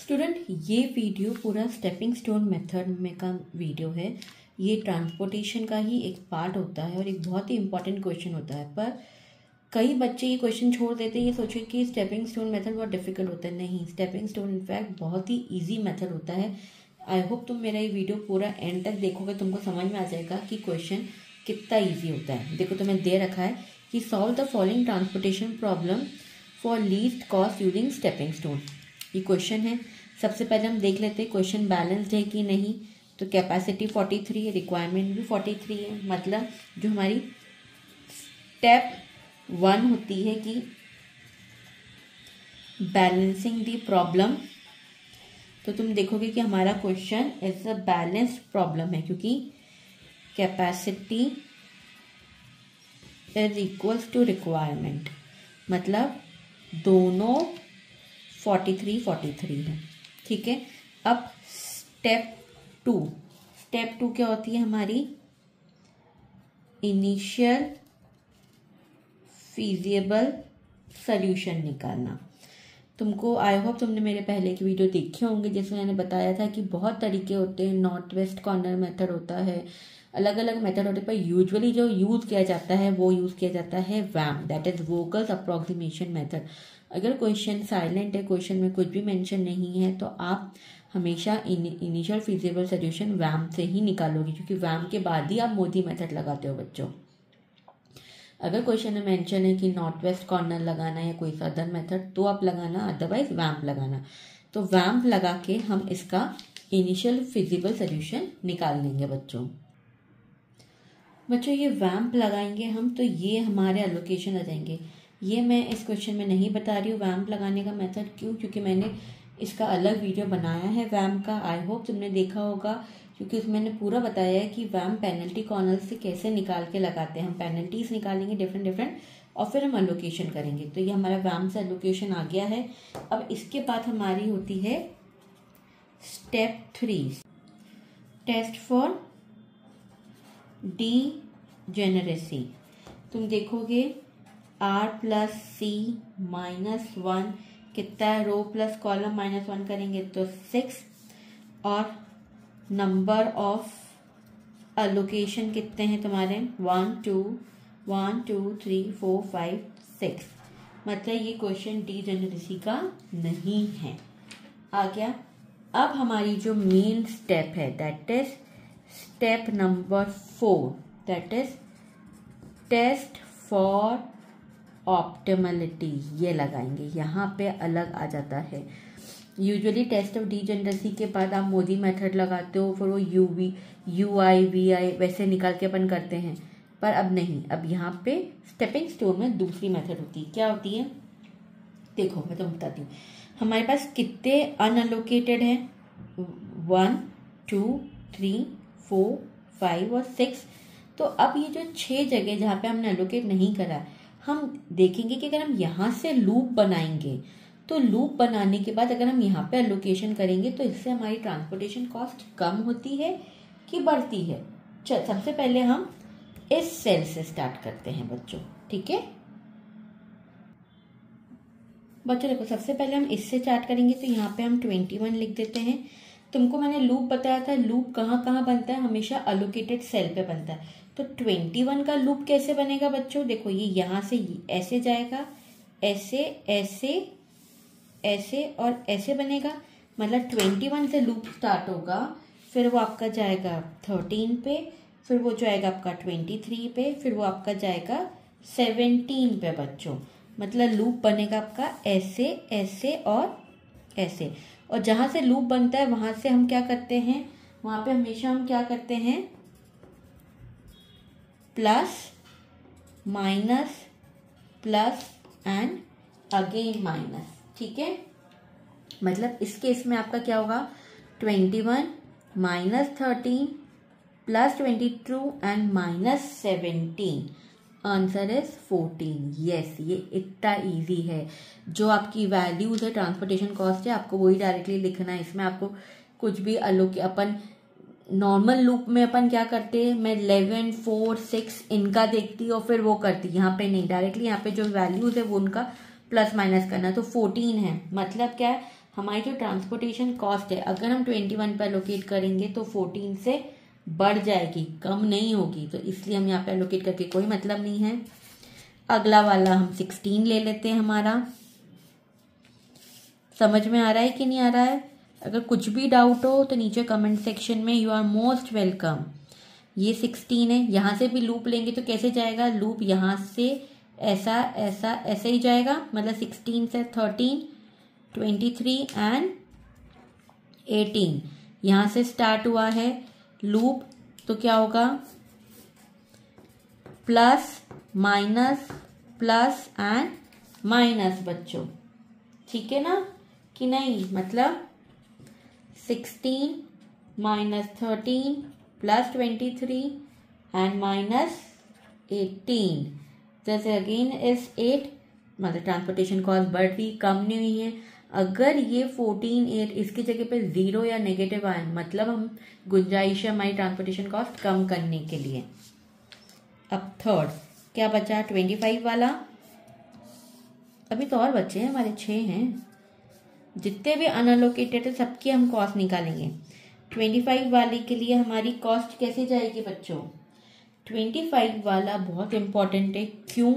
Student, ये video पूरा stepping stone method में का वीडियो है। ये ट्रांसपोर्टेशन का ही एक पार्ट होता है और एक बहुत ही इंपॉर्टेंट क्वेश्चन होता है। पर कई बच्चे ये क्वेश्चन छोड़ देते हैं, ये सोचे कि स्टेपिंग स्टोन मेथड बहुत डिफिकल्ट होता है। नहीं, स्टेपिंग स्टोन इनफैक्ट बहुत ही ईजी मेथड होता है। आई होप तुम मेरा ये वीडियो पूरा एंड तक देखोगे, तुमको समझ में आ जाएगा कि क्वेश्चन कितना ईजी होता है। देखो, तुम्हें दे रखा है कि solve the following transportation problem for least cost using stepping stone. ये क्वेश्चन है। सबसे पहले हम देख लेते हैं क्वेश्चन बैलेंस्ड है कि नहीं। तो कैपेसिटी 43 है, रिक्वायरमेंट भी 43 है। मतलब जो हमारी स्टेप 1 होती है कि बैलेंसिंग द प्रॉब्लम, तो तुम देखोगे कि हमारा question is a balanced problem है, क्योंकि capacity is equals to requirement. मतलब दोनों 43 है। ठीक है। अब स्टेप 2 क्या होती है हमारी? इनिशियल फीजिबल सॉल्यूशन निकालना। तुमको आई होप तुमने मेरे पहले की वीडियो देखे होंगे, जिसमें मैंने बताया था कि बहुत तरीके होते हैं। नॉर्थ वेस्ट कॉर्नर मेथड होता है, अलग अलग मेथड होते हैं, पर यूजुअली जो यूज़ किया जाता है वो यूज़ किया जाता है वैम, दैट इज वोगल्स अप्रोक्सीमेशन मेथड। अगर क्वेश्चन साइलेंट है, क्वेश्चन में कुछ भी मेंशन नहीं है, तो आप हमेशा इनिशियल फीजिबल सॉल्यूशन वैम से ही निकालोगे, क्योंकि वैम के बाद ही आप मोदी मेथड लगाते हो बच्चों। अगर क्वेश्चन में मेंशन है कि नॉर्थ वेस्ट कॉर्नर लगाना है या कोई अदर मेथड, तो आप लगाना, अदरवाइज वैम्प लगाना। तो वैम्प लगा के हम इसका इनिशियल फिजिबल सॉल्यूशन निकाल लेंगे बच्चों। ये वैम्प लगाएंगे हम, तो ये हमारे एलोकेशन आ जाएंगे। ये मैं इस क्वेश्चन में नहीं बता रही हूँ वैम्प लगाने का मेथड। क्यों? क्योंकि मैंने इसका अलग वीडियो बनाया है वैम्प का। आई होप तुमने देखा होगा, क्योंकि उसमें मैंने पूरा बताया है कि वैम्प पेनल्टी कॉर्नर से कैसे निकाल के लगाते हैं। हम पेनल्टीज निकालेंगे डिफरेंट और फिर हम एलोकेशन करेंगे। तो ये हमारा वैम्प से एलोकेशन आ गया है। अब इसके बाद हमारी होती है स्टेप 3, टेस्ट फॉर डीजेनेरेसी। तुम देखोगे R प्लस C -1 कितना है? रो प्लस कॉलम -1 करेंगे तो 6, और नंबर ऑफ एलोकेशन कितने हैं तुम्हारे? 1 2 3 4 5 6। मतलब ये क्वेश्चन डीजेनेरेसी का नहीं है। आ गया। अब हमारी जो मेन स्टेप है, that is step number 4, that is test for optimality. ये लगाएंगे, यहाँ पे अलग आ जाता है। यूजुअली टेस्ट ऑफ डीजेनेरेसी के बाद आप मोदी मेथड लगाते हो, फिर वो UI VI वैसे निकाल के अपन करते हैं। पर अब नहीं, अब यहाँ पे स्टेपिंग स्टोन में दूसरी मेथड होती है। क्या होती है? देखो, मैं तुम बताती हूँ। हमारे पास कितने अनएलोकेटेड हैं? 1 2 3 4 5 और 6। तो अब ये जो 6 जगह जहाँ पे हमने एलोकेट नहीं करा, हम देखेंगे कि अगर हम यहाँ से लूप बनाएंगे, तो लूप बनाने के बाद अगर हम यहाँ पे एलोकेशन करेंगे, तो इससे हमारी ट्रांसपोर्टेशन कॉस्ट कम होती है कि बढ़ती है? सबसे पहले हम इस सेल से स्टार्ट करते हैं बच्चों। ठीक है बच्चों, देखो, सबसे पहले हम इससे स्टार्ट करेंगे। तो यहाँ पे हम 21 लिख देते हैं। तुमको मैंने लूप बताया था, लूप कहाँ कहाँ बनता है? हमेशा एलोकेटेड सेल पे बनता है। तो 21 का लूप कैसे बनेगा बच्चों? देखो, ये यहाँ से ऐसे जाएगा, ऐसे ऐसे ऐसे और ऐसे बनेगा। मतलब 21 से लूप स्टार्ट होगा, फिर वो आपका जाएगा 13 पे, फिर वो जाएगा आपका 23 पे, फिर वो आपका जाएगा 17 पे बच्चों। मतलब लूप बनेगा आपका ऐसे ऐसे और ऐसे। और जहाँ से लूप बनता है वहाँ से हम क्या करते हैं? वहाँ पे हमेशा हम क्या करते हैं? Plus minus plus and again minus. ठीक है। मतलब इस केस में आपका क्या होगा? 21 -13 plus 22 and -17। Answer is 14। Yes, ये इतना इजी है। जो आपकी वैल्यूज है, ट्रांसपोर्टेशन कॉस्ट है, आपको वही डायरेक्टली लिखना है। इसमें आपको कुछ भी अपन नॉर्मल लूप में अपन क्या करते हैं? मैं 11 4 6 इनका देखती और फिर वो करती। यहाँ पे नहीं, डायरेक्टली यहाँ पे जो वैल्यूज है वो उनका प्लस माइनस करना। तो 14 है, मतलब क्या है? हमारी जो ट्रांसपोर्टेशन कॉस्ट है अगर हम 21 पे एलोकेट करेंगे तो 14 से बढ़ जाएगी, कम नहीं होगी, तो इसलिए हम यहाँ पे एलोकेट करके कोई मतलब नहीं है। अगला वाला हम 16 ले लेते हैं। हमारा समझ में आ रहा है कि नहीं आ रहा है? अगर कुछ भी डाउट हो तो नीचे कमेंट सेक्शन में, यू आर मोस्ट वेलकम। ये 16 है, यहाँ से भी लूप लेंगे तो कैसे जाएगा? लूप यहाँ से ऐसा ऐसा ऐसे ही जाएगा, मतलब 16 से 13, 23 एंड 18 यहाँ से स्टार्ट हुआ है लूप, तो क्या होगा? Plus minus plus and minus बच्चों, ठीक है ना कि नहीं? मतलब 16 माइनस 13 प्लस 23 एंड माइनस 18, जैसे अगेन इज 8, मतलब ट्रांसपोर्टेशन कॉस्ट बढ़ रही, कम नहीं हुई है। अगर ये 14, 8 इसकी जगह पे 0 या नेगेटिव आए, मतलब हम गुंजाइश है हमारी ट्रांसपोर्टेशन कॉस्ट कम करने के लिए। अब थर्ड क्या बचा? 25 वाला। अभी तो और बच्चे हैं हमारे, 6 हैं। जितने भी अनअलोकेटेड है सबकी हम कॉस्ट निकालेंगे। 25 वाले के लिए हमारी कॉस्ट कैसे जाएगी बच्चों? 25 वाला बहुत इंपॉर्टेंट है। क्यों?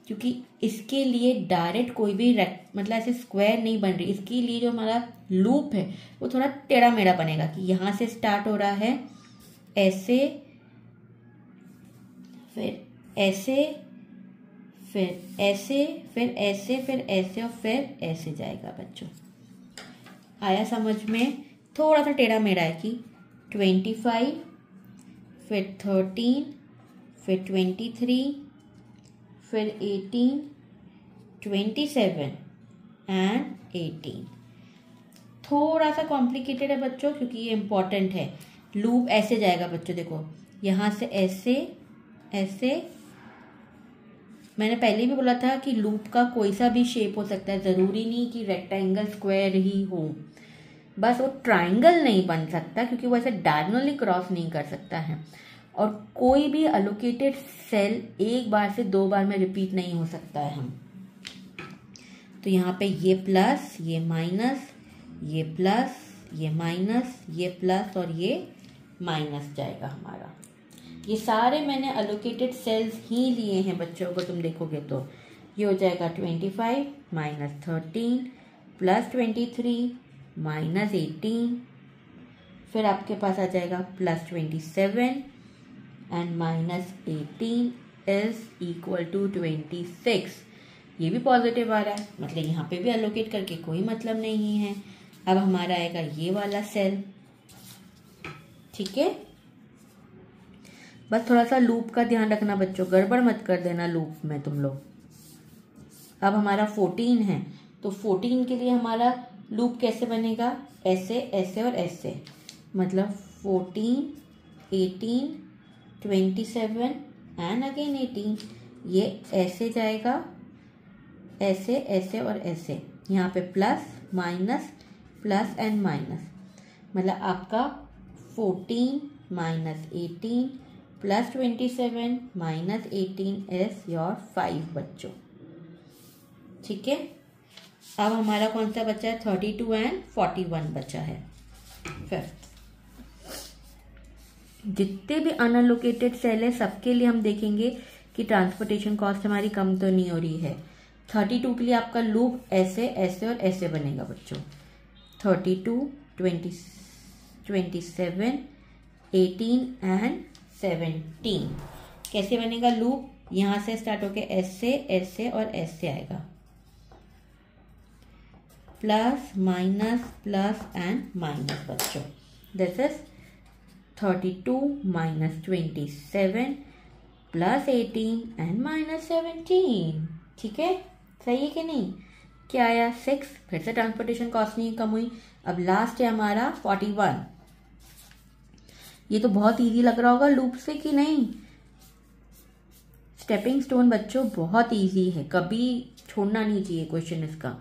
क्योंकि इसके लिए डायरेक्ट कोई भी मतलब ऐसे स्क्वायर नहीं बन रही। इसके लिए जो हमारा लूप है वो थोड़ा टेढ़ा मेढ़ा बनेगा कि यहाँ से स्टार्ट हो रहा है ऐसे, फिर ऐसे, फिर ऐसे, फिर ऐसे, फिर ऐसे और फिर ऐसे जाएगा बच्चों। आया समझ में? थोड़ा सा टेढ़ा मेढ़ा है कि 25, फिर 13, फिर 23, फिर 18, 27 एंड 18। थोड़ा सा कॉम्प्लिकेटेड है बच्चों क्योंकि ये इंपॉर्टेंट है। लूप ऐसे जाएगा बच्चों, देखो यहाँ से ऐसे ऐसे। मैंने पहले भी बोला था कि लूप का कोई सा भी शेप हो सकता है, ज़रूरी नहीं कि रेक्टेंगल स्क्वायर ही हो। बस वो ट्राइंगल नहीं बन सकता क्योंकि वो ऐसे डायगोनली क्रॉस नहीं कर सकता है। और कोई भी अलोकेटेड सेल एक बार से 2 बार में रिपीट नहीं हो सकता है हम। तो यहाँ पे ये प्लस, ये माइनस, ये प्लस, ये माइनस, ये प्लस और ये माइनस जाएगा हमारा। ये सारे मैंने अलोकेटेड सेल्स ही लिए हैं बच्चों को, तुम देखोगे तो ये हो जाएगा 25 माइनस 13 प्लस 23 माइनस 18, फिर आपके पास आ जाएगा plus 27 and minus 18 is equal to 26। ये भी पॉजिटिव आ रहा है, मतलब यहाँ पे भी अलोकेट करके कोई मतलब नहीं है। अब हमारा आएगा ये वाला सेल, ठीक है। बस थोड़ा सा लूप का ध्यान रखना बच्चों, गड़बड़ मत कर देना लूप में तुम लोग। अब हमारा 14 है, तो 14 के लिए हमारा लूप कैसे बनेगा? ऐसे ऐसे और ऐसे, मतलब 14, 18, 27 एंड अगेन 18। ये ऐसे जाएगा, ऐसे ऐसे और ऐसे। यहाँ पे plus minus plus and minus, मतलब आपका 14 minus 18 plus 27 minus 18 is your 5 बच्चों, ठीक है। अब हमारा कौन सा बचा है? 32 एंड 41 बचा है। फिफ्थ, जितने भी अनअलोकेटेड सेल है सबके लिए हम देखेंगे कि ट्रांसपोर्टेशन कॉस्ट हमारी कम तो नहीं हो रही है। 32 के लिए आपका लूप ऐसे ऐसे और ऐसे बनेगा बच्चों। 32, 20, 27, 18 एंड 17 कैसे बनेगा लूप? यहां से स्टार्ट होके ऐसे ऐसे और ऐसे आएगा, प्लस माइनस एंड माइनस बच्चों। This is 32 minus 27 plus 18 and minus 17, ठीक है। सही है कि नहीं? क्या आया? 6। फिर से ट्रांसपोर्टेशन कॉस्ट नहीं कम हुई। अब लास्ट है हमारा 41। ये तो बहुत इजी लग रहा होगा लूप से कि नहीं? स्टेपिंग स्टोन बच्चों बहुत इजी है, कभी छोड़ना नहीं चाहिए क्वेश्चन इसका।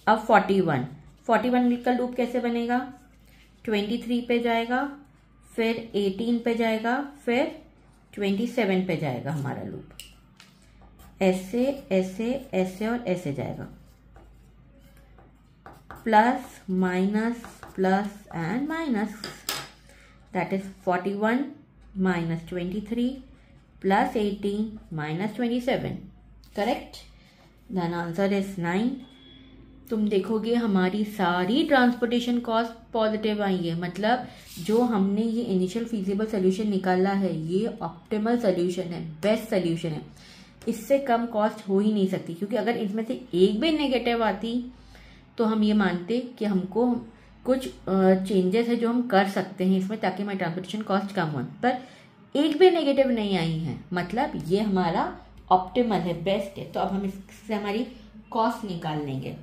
अब 41 का लूप कैसे बनेगा? 23 पे जाएगा, फिर 18 पे जाएगा, फिर 27 पे जाएगा हमारा लूप। ऐसे ऐसे ऐसे और ऐसे जाएगा। plus minus plus and minus. That is 41 minus 23 plus 18 minus 27. Correct? Then answer is 9. तुम देखोगे हमारी सारी ट्रांसपोर्टेशन कॉस्ट पॉजिटिव आई है, मतलब जो हमने ये इनिशियल फीजिबल सोल्यूशन निकाला है ये ऑप्टिमल सोल्यूशन है, बेस्ट सोल्यूशन है। इससे कम कॉस्ट हो ही नहीं सकती, क्योंकि अगर इसमें से एक भी नेगेटिव आती तो हम ये मानते कि हमको कुछ चेंजेस है जो हम कर सकते हैं इसमें ताकि हमारी ट्रांसपोर्टेशन कॉस्ट कम हो, पर एक भी नेगेटिव नहीं आई है, मतलब ये हमारा ऑप्टिमल है, बेस्ट है। तो अब हम इससे हमारी कॉस्ट निकाल लेंगे।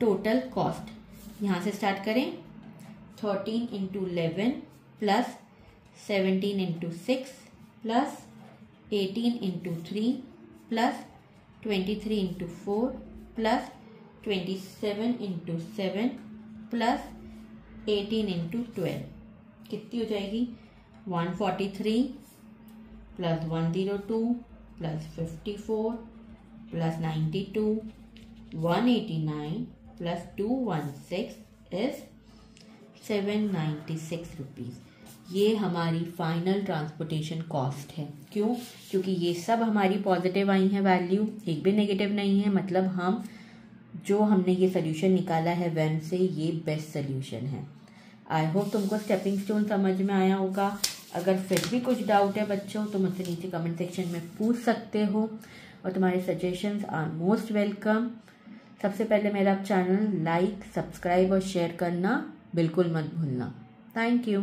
टोटल कॉस्ट यहाँ से स्टार्ट करें। 13 into 11 plus 17 into 6 plus 18 into 3 plus 23 into 4 plus 27 into 7 plus 18 into 12 कितनी हो जाएगी? 143 plus 102 plus 54 plus 92 189 plus 216 is 796 rupees. ये हमारी फाइनल ट्रांसपोर्टेशन कॉस्ट है। क्यों? क्योंकि ये सब हमारी पॉजिटिव आई हैं वैल्यू, एक भी नेगेटिव नहीं है, मतलब हम जो हमने ये सोल्यूशन निकाला है वेन से ये बेस्ट सोल्यूशन है। आई होप तुमको स्टेपिंग स्टोन समझ में आया होगा। अगर फिर भी कुछ डाउट है बच्चों तो मुझसे नीचे कमेंट सेक्शन में पूछ सकते हो, और तुम्हारे सजेशंस आर मोस्ट वेलकम। सबसे पहले मेरा चैनल लाइक, सब्सक्राइब और शेयर करना बिल्कुल मत भूलना। Thank you.